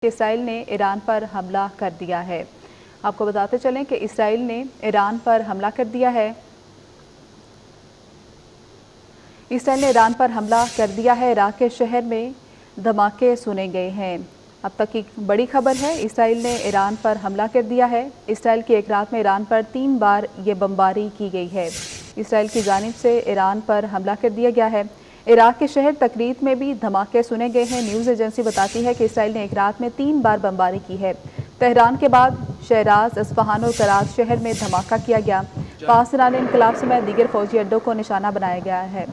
Israel ने Iran पर हमला कर दिया है। आपको बताते चलें कि इसराइल ने ईरान पर हमला कर दिया है। इसराइल ने ईरान पर हमला कर दिया है। इराक के शहर में धमाके सुने गए हैं। अब तक की बड़ी खबर है, इसराइल ने ईरान पर हमला कर दिया है। इसराइल की एक रात में ईरान पर 3 बार ये बमबारी की गई है। इसराइल की जानिब से ईरान पर हमला कर दिया गया है। इराक के शहर तकरीत में भी धमाके सुने गए हैं। न्यूज़ एजेंसी बताती है कि इसराइल ने एक रात में 3 बार बमबारी की है। तेहरान के बाद शहराज, इस्फहान और कराज शहर में धमाका किया गया। पाकिस्तान इनकलाब समेत दीगर फौजी अड्डों को निशाना बनाया गया है।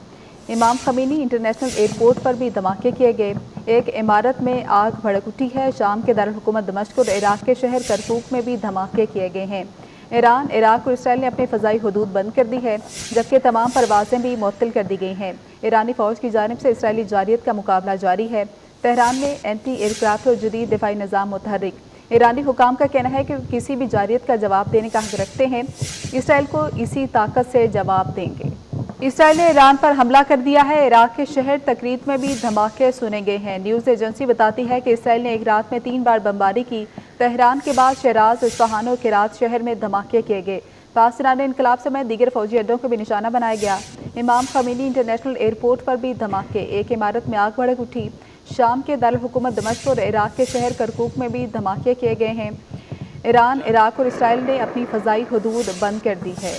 इमाम खमीनी इंटरनेशनल एयरपोर्ट पर भी धमाके किए गए। एक इमारत में आग भड़क उठी है। शाम के दारुल हुकूमत दमिश्क और इराक के शहर करकुक में भी धमाके किए गए हैं। ईरान, इराक और इसराइल ने अपनी फ़ज़ाई हदूद बंद कर दी है, जबकि तमाम परवाज़ें भी मुअत्तल कर दी गई हैं। ईरानी फ़ौज की जानिब से इसराइली जारियत का मुकाबला जारी है। तेहरान में एंटी एयरक्राफ्ट और जदीद दिफाई निज़ाम मुतहर्रिक। ईरानी हुकाम का कहना है कि किसी भी जारियत का जवाब देने का हक रखते हैं। इसराइल को इसी ताकत से जवाब देंगे। इसराइल ने ईरान पर हमला कर दिया है। इराक के शहर तकरीत में भी धमाके सुने गए हैं। न्यूज़ एजेंसी बताती है कि इसराइल ने एक रात में 3 बार बमबारी की। तेहरान के बाद शहराज, इस्फहान और कराज शहर में धमाके किए गए। पाकिस्तान इनकलाब समेत दीगर फौजी अड्डों को भी निशाना बनाया गया। इमाम खमीनी इंटरनेशनल एयरपोर्ट पर भी धमाके। एक इमारत में आग भड़क उठी। शाम के दारुल हुकूमत दमिश्क और इराक के शहर करकुक में भी धमाके किए गए हैं। ईरान, इराक और इसराइल ने अपनी फ़ज़ाई हदूद बंद कर दी है।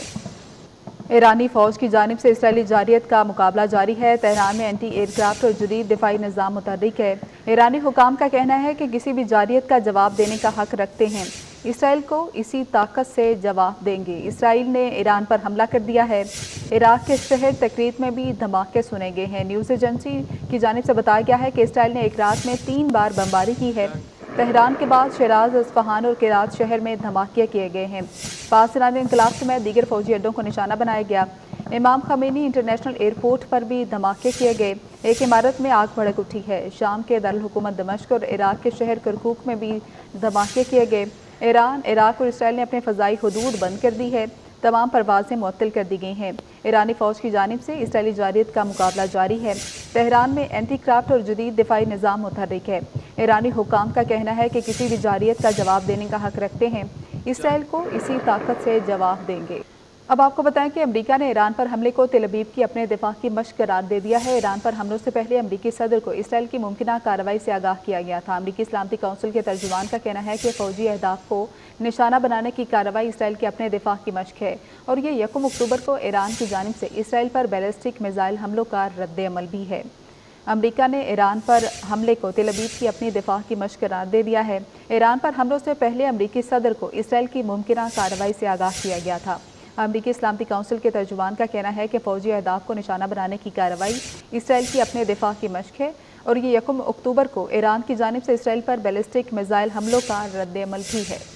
ईरानी फ़ौज की जानिब से इसराइली जारियत का मुकाबला जारी है। तेहरान में एंटी एयरक्राफ्ट और जदीद दिफाई निज़ाम मुतहर्रिक है। ईरानी हुकाम का कहना है कि किसी भी जारियत का जवाब देने का हक रखते हैं। इसराइल को इसी ताकत से जवाब देंगे। इसराइल ने ईरान पर हमला कर दिया है। इराक के शहर तकरीत में भी धमाके सुने गए हैं। न्यूज़ एजेंसी की जानिब से बताया गया है कि इसराइल ने एक रात में 3 बार बमबारी की है। तेहरान के बाद शहराज, इस्फहान और कराज शहर में धमाके किए गए हैं। पाकिस्तान इनकलाब समेत दीगर फौजी अड्डों को निशाना बनाया गया। इमाम खमीनी इंटरनेशनल एयरपोर्ट पर भी धमाके किए गए। एक इमारत में आग भड़क उठी है। शाम के दारुल हुकूमत दमिश्क और इराक के शहर करकुक में भी धमाके किए गए। ईरान, इराक और इसराइल ने अपने फ़ज़ाई हदूद बंद कर दी है। तमाम परवाज़ें मुअत्तल कर दी गई हैं। ईरानी फ़ौज की जानिब से इसराइली जारियत का मुकाबला जारी है। तेहरान में एंटी क्राफ्ट और जदीद दिफाई निज़ाम मुतहर्रिक है। ईरानी हुकाम का कहना है कि किसी भी जारियत का जवाब देने का हक रखते हैं। इसराइल को इसी ताकत से जवाब देंगे। अब आपको बताएं कि अमेरिका ने ईरान पर हमले को तेल अवीव की अपने दिफा की मशक करार दे दिया है। ईरान पर हमलों से पहले अमेरिकी सदर को इसराइल की मुमकिना कार्रवाई से आगाह किया गया था। अमेरिकी सलामती काउंसिल के तर्जुमान का कहना है कि फौजी अहदाफ को निशाना बनाने की कार्रवाई इसराइल के अपने दिफा की मशक है और ये 1 अक्टूबर को ईरान की जानिब से इसराइल पर बैलिस्टिक मिसाइल हमलों का रद्द अमल भी है। अमेरिका ने ईरान पर हमले को तेल अवीव की अपनी दिफा की मशक करार दे दिया है। ईरान पर हमलों से पहले अमेरिकी सदर को इसराइल की मुमकिना कार्रवाई से आगाह किया गया था। अमेरिकी सलामती काउंसिल के तर्जुमान का कहना है कि फौजी अहदाफ को निशाना बनाने की कार्रवाई इसराइल की अपने दिफा की मशक है और ये 1 अक्टूबर को ईरान की जानिब से इसराइल पर बैलिस्टिक मिसाइल हमलों का रद्द अमल भी है।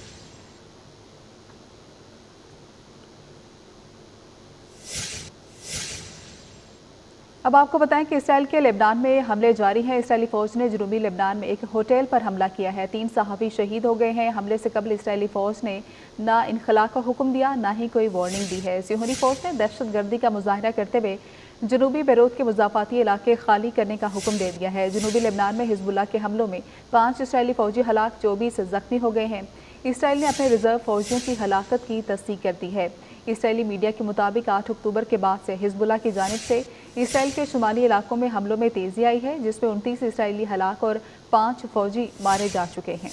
अब आपको बताएं कि इसराइल के लेबनान में हमले जारी हैं। इसराइली फ़ौज ने जनूबी लेबनान में एक होटल पर हमला किया है। 3 सहाफ़ी शहीद हो गए हैं। हमले से कबल इसराइली फ़ौज ने ना इनखला का हुक्म दिया, ना ही कोई वार्निंग दी है। सिहोनी फ़ौज ने दहशतगर्दी का मुजाहरा करते हुए जनूबी बैरूत के मुज़ाफ़ाती इलाके खाली करने का हुक्म दे दिया है। जनूबी लेबनान में हिजबुल्लाह के हमलों में 5 इसराइली फ़ौजी हलाक, 24 जख्मी हो गए हैं। इसराइल ने अपने रिजर्व फ़ौजियों की हलाकत की तस्दीक कर दी है। इसराइली मीडिया के मुताबिक 8 अक्टूबर के बाद से हिजबुल्लाह की जानिब से इसराइल के शुमाली इलाकों में हमलों में तेज़ी आई है, जिसमें 29 इसराइली हलाक और 5 फौजी मारे जा चुके हैं।